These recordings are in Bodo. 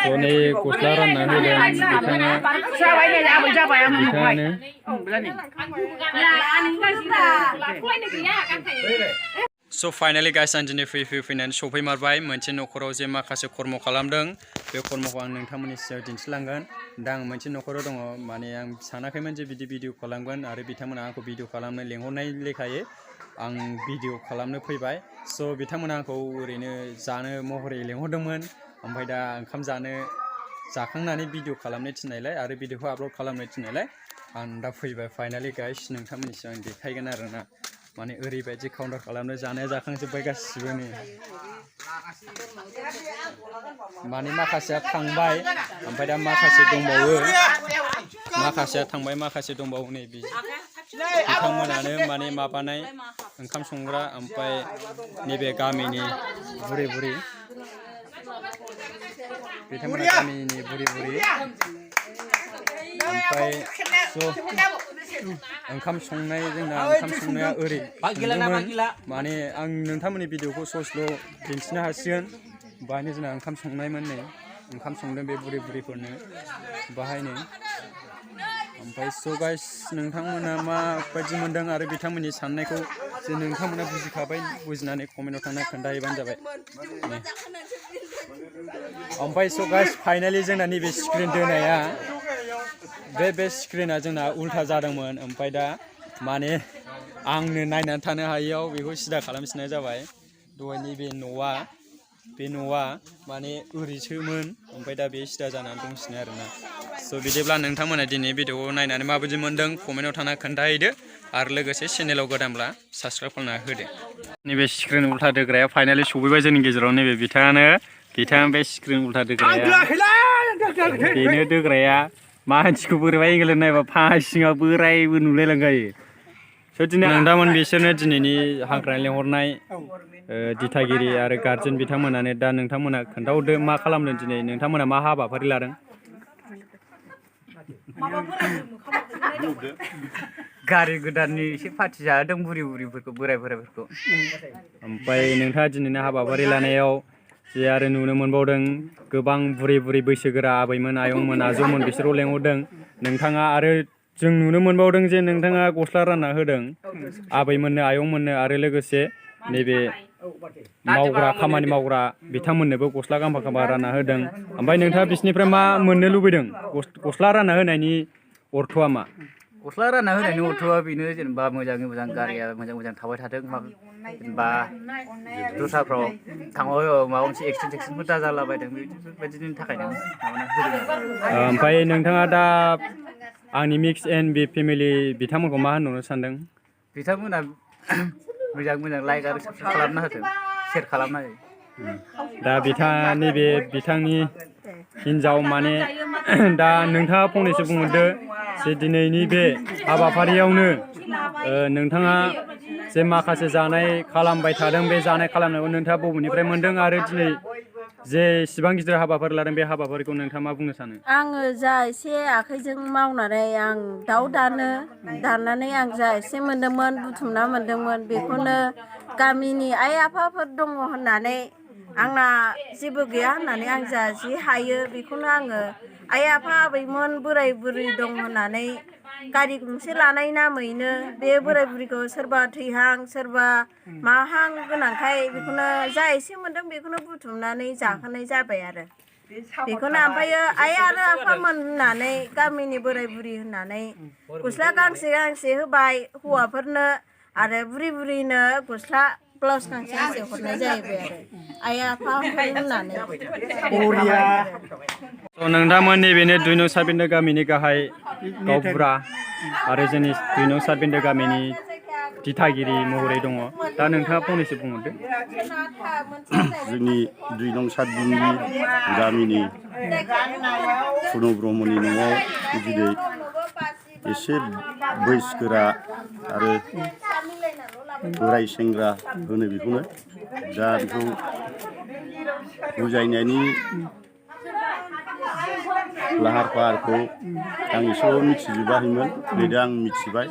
Sone gosla ranna hoदों So finally guys आं दिनै फैनानै सफैमारबाय मोनसे नखराव जे माखासे कर्म खालामदों बे कर्मखौ आं नोंथांमोननि सिगाङाव दिन्थिलांगोन दा आं मोनसे नखराव दङ माने आं सानाखैमोन जे बिदि भिडिअ खालामगोन आरो बिथांमोना आंखौ भिडिअ खालामनो लेंहरनाय लेखायै आं भिडिअ खालामनो फैबाय स बिथांमोना आंखौ ओरैनो जानो महरै लेंहरदोंमोन ओमफ्राय दा ओंखाम जाखांनानै भिडिअ खालामनो थिननायलाय आरो भिडिअखौ आपल'ड खालामनो थिननायलाय आं दा फैबाय फाइनाली गाइस नोंथांमोननि सिगां देखायगोन आरोना माने ओरैबायदि काउन्टार खालामनो जानाया जाखांजोब्बाय गासिबो नै माने माखासेया थांबाय ओमफ्राय दा माखासे दंबावो नै बिथांमोनानो माने माबानाय ओंखाम संग्रा ओमफ्राय नैबे गामिनि बुरि बिथांमोना गामिनि बुरि ओमफ्राय ओंखाम संनाय जोंना ओंखाम संनाया ओरै संदोंमोन माने आं नोंथांमोननि भिडिअखौ ससेल' दिन्थिनो हासिगोन बाहायनो जोंना ओंखाम संनायमोन नै ओंखाम संदों बे बुरिफोरनो बाहायनो ओमफ्राय स गाइस नोंथांमोना माबायदि मोनदों आरो बिथांमोननि साननायखौ जे नोंथांमोना बुजिखाबाय बुजिनानै कमेन्टआव थांना खोन्थाहैबानो जाबाय ओमफ्राय स गाइस फाइनाली जोंना नैबे स्क्रिन दोनाया बे स्क्रिना जोंना उल्था जादोंमोन ओमफ्राय दा माने आंनो नायनानै थानो हायैयाव बेखौ सिदा खालामफिननाय जाबाय दहायनि बे न'आ माने ओरैसोमोन ओमफ्राय दा बे सिदा जानानै दंसिनो आरोना स बिदिब्ला नोंथांमोना दिनै भिडिअखौ नायनानै माबायदि मोनदों कमेन्टआव थाना खोन्थाहैदो आरो लोगोसे चेनेलाव गोदानब्ला साबस्क्राइब खालामना होदो नैबे स्क्रिन उल्था दोग्राया फाइनाली सफैबाय जोंनि गेजेराव नैबे बिथाङा बे स्क्रिन उल्था दोग्राया बेनो दोग्राया मानसिखौ बोरैबा एंगेल नायबा फासिङा बोरायबो नुलायलांखायो स दिनै नोंथांमोन बिसोरनो दिनैनि हांख्रायनानै लेंहरनाय दिथागिरि आरो गार्जेन बिथांमोनानो दा नोंथांमोना खोन्थाहरदो मा खालामदों दिनै नोंथांमोना मा हाबाफारि लादों गारि गोदाननि एसे पार्टि जादों बुरिफोरखौ बोरायफोरखौ ओमफ्राय नोंथाङा दिनैनि हाबाफारि लानायाव जे आरो नुनो मोनबावदों गोबां बुरै बैसोगोरा आबैमोन आयंमोन आजौमोन बिसोरखौ लेंहरदों नोंथाङा आरो जों नुनो मोनबावदों जे नोंथाङा गस्ला रानना होदों आबैमोननो आयंमोननो आरो लोगोसे नैबे खामानि मावग्रा बिथांमोननोबो गस्ला गांफा रानना होदों ओमफ्राय नोंथाङा बिसोरनिफ्राय मा मोननो लुबैदों गस्ला रानना होनायनि अर्थ'आ मा गस्ला रानना होनायनि अर्थ'आ बेनो जेनेबा मोजाङै मोजां गारिया मोजां थाबाय थाथों जेनेबा दस्राफ्राव थांबाय माबा मोनसे एक्सिडेन्टफोर दाजालाबायदों बेफोरबायदिनि थाखायनो ओमफ्राय नोंथाङा दा आंनि मिक्स एन्ड बि फेमिलि बिथांमोनखौ मा होनहरनो सानदों बिथांमोना मोजां लाइक आरो साबस्क्राइब खालामना होथों शेयार खालामना हो दा नैबे बिथांनि हिन्जाव माने दा नोंथाङा फंनैसो बुंहरदो जे दिनैनि बे हाबाफारियावनो नोंथाङा जे माखासे जानाय खालामबाय थादों बे जानाय खालामनायखौ नोंथाङा बबेनिफ्राय मोनदों आरो दिनै जे इसिबां गिदिर हाबाफारि लादों बे हाबाफारिखौ नोंथाङा मा बुंनो सानो आङो जा एसे आखाइजों मावनानै आं दाउ दाननानै आं जा एसे मोन्दोंमोन बुथुमना मोन्दोंमोन बेखौनो गामिनि आइ आफाफोर दङ होननानै आंना जेबो गैया होननानै आं जा जि हायो बेखौनो आङो आइ आफा आबैमोन बोराय बुरि दं होननानै गारि गंसे लानाय नामैनो बे बोराय बुरिखौ सोरबा थैहां सोरबा माहां गोनांखाय बेखौनो जा एसे मोन्दों बेखौनो बुथुमनानै जाहोनाय जाबाय आरो बेखौनो ओमफ्रायो आइ आरो आफामोन होननानै गामिनि बोराय बुरि होननानै गस्ला गांसे होबाय हौवाफोरनो आरो बुरिनो गस्ला ब्लाउस गांसे हरनाय जाहैबाय आरो आइ आफा होननानै नोंथांमोन नैबेनो 2 नं साबिन्दो गामिनि गाहाय गावबुरा आरो जोंनि 2 नं साबिन्दो गामिनि दिथागिरि महरै दङ दा नोंथाङा फंनैसो बुंहरदो जोंनि 2 नं साबिन्दो गामिनि पुर्न ब्रह्मनि न'आव दिनै एसे बैसोगोरा आरो बोराय सेंग्रा होनो बेखौनो दा बेखौ बुजायनायनि लाहार फाहारखौ आं एसेबाबो मिथिजोबाखैमोन नै दा आं मिथिबाय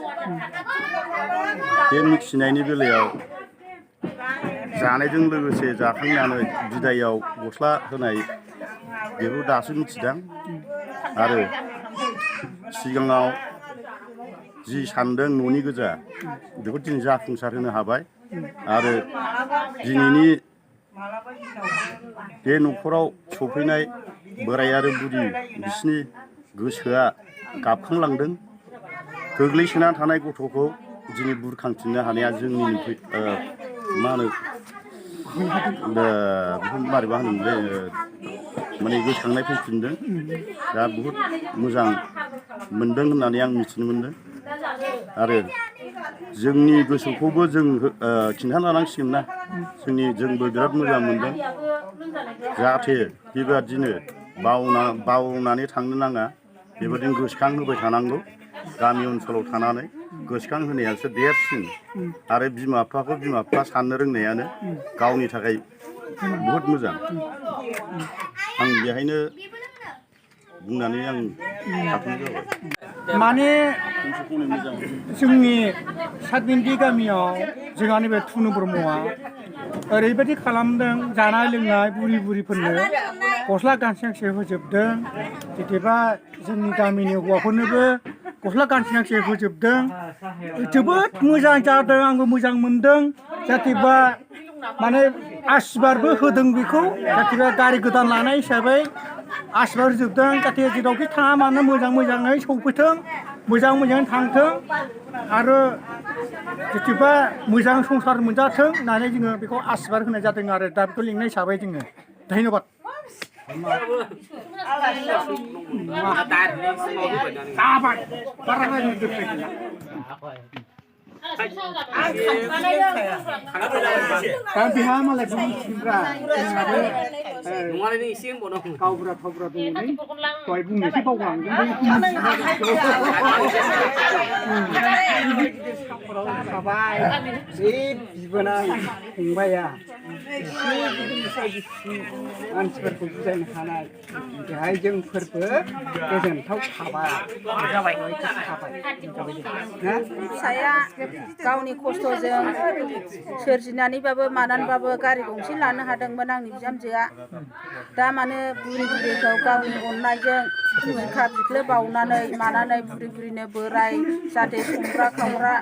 बे मिथिनायनि बेलायाव जानायजों लोगोसे जाखांनानै बिदायाव गस्ला होनाय बेखौ दासो मिथिदां आरो सिगाङाव जि सानदों न'नि गोजा बेखौ दिनै जाफुंसार होनो हाबाय आरो दिनैनि बे न'खराव सफैनाय बोराय आरो बुरि बिसिनि गोसोआ गाबखांलांदों गोग्लैसोना थानाय गथ'खौ दिनै बुरखांफिननो हानाया जोंनि मा होनो बेखौ मारैबा होनोमोनलै माने गोसोखांनाय फैफिनदों दा बुहुद मोजां मोनदों होननानै आं मिथिनो मोनदों आरो जोंनि गोसोखौबो जों खिन्थाना लानांसिगोन ना जोंबो बिराद मोजां मोनदों जाहाथे बेबादिनो बावनानै थांनो नाङा बेबादिनो गोसोखां होबाय थानांगौ गामि ओनसोलाव थानानै गोसोखां होनायासो देरसिन आरो बिमा बिफाखौ बिमा बिफा साननो रोंनायानो गावनि थाखाय बहुद मोजां आं बेहायनो बुंनानै आं थाथ'नाय जाबाय माने जोंनि सातबिन्दि गामियाव जोंहा नैबे थुनु ब्रह्मआ ओरैबायदि खालामदों जानाय लोंनाय बुरि बुरिफोरनो गस्ला गांसे गांसे होजोबदों जेनेबा जोंनि गामिनि हौवाफोरनोबो गस्ला गांसे गांसे होजोबदों जोबोद मोजां जादों आंबो मोजां मोनदों जाहाथेबा माने आसिरबादबो होदों बेखौ जाहाथेबा गारि गोदान लानाय हिसाबै आसिरबाद होजोबदों जाहाथे जेरावखि थाङा मानो मोजाङै सौफैथों मोजाङै थांथों आरो जेनेबा मोजां संसार मोनजाथों होननानै जोङो बेखौ आसिरबाद होनाय जादों आरो दा बेखौ लिंनाय हिसाबै जोङो धन्यबाद दा बेहा मालाय बुंसिनब्रा गावबुरा थावबुरा दङलै दहाय बुंनोसै बावलांदों थाबाय बे बिबोनां फंबाया मानसिफोरखौ बुजायनो हानाय बेहाय जोंफोरबो गोजोनथाव थाबाय फिसाया गावनि खस्थ'जों सोरजिनानैबाबो मानानैबाबो गारि गंसे लानो हादोंमोन आंनि बिहामजोआ दा मानो बुरि बुरिखौ गावनि अननायजों बिखा बिख्लो बावनानै मानानै बुरि बुरिनो बोराय जाहाथे संग्रा खावग्रा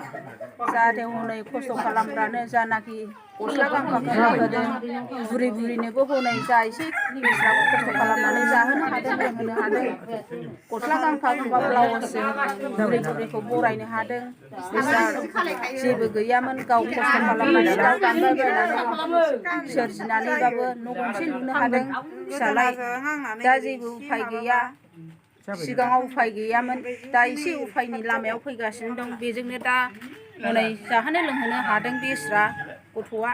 जाहाथे हनै खस्थ' खालामग्रानो जानाखि गस्ला गांफाखौ होदों बुरि बुरिनोबो हनै जा एसे खस्थ' खालामनानै जाहोनो हादों लोंहोनो हादों गस्ला गांफा गांफा ब्लाउसजों बुरि बुरिखौ बरायनो हादों जेबो गैयामोन गाव खस्थ' खालामनानै दाउ दानबाय बायनानै सोरजिनानैबाबो न' गंसे लुनो हादों फिसालाय दा जेबो उफाय गैया सिगाङाव उफाय गैयामोन दा एसे उफायनि लामायाव फैगासिनो दं बेजोंनो दा हनै जाहोनो लोंहोनो हादों बेस्रा गथ'आ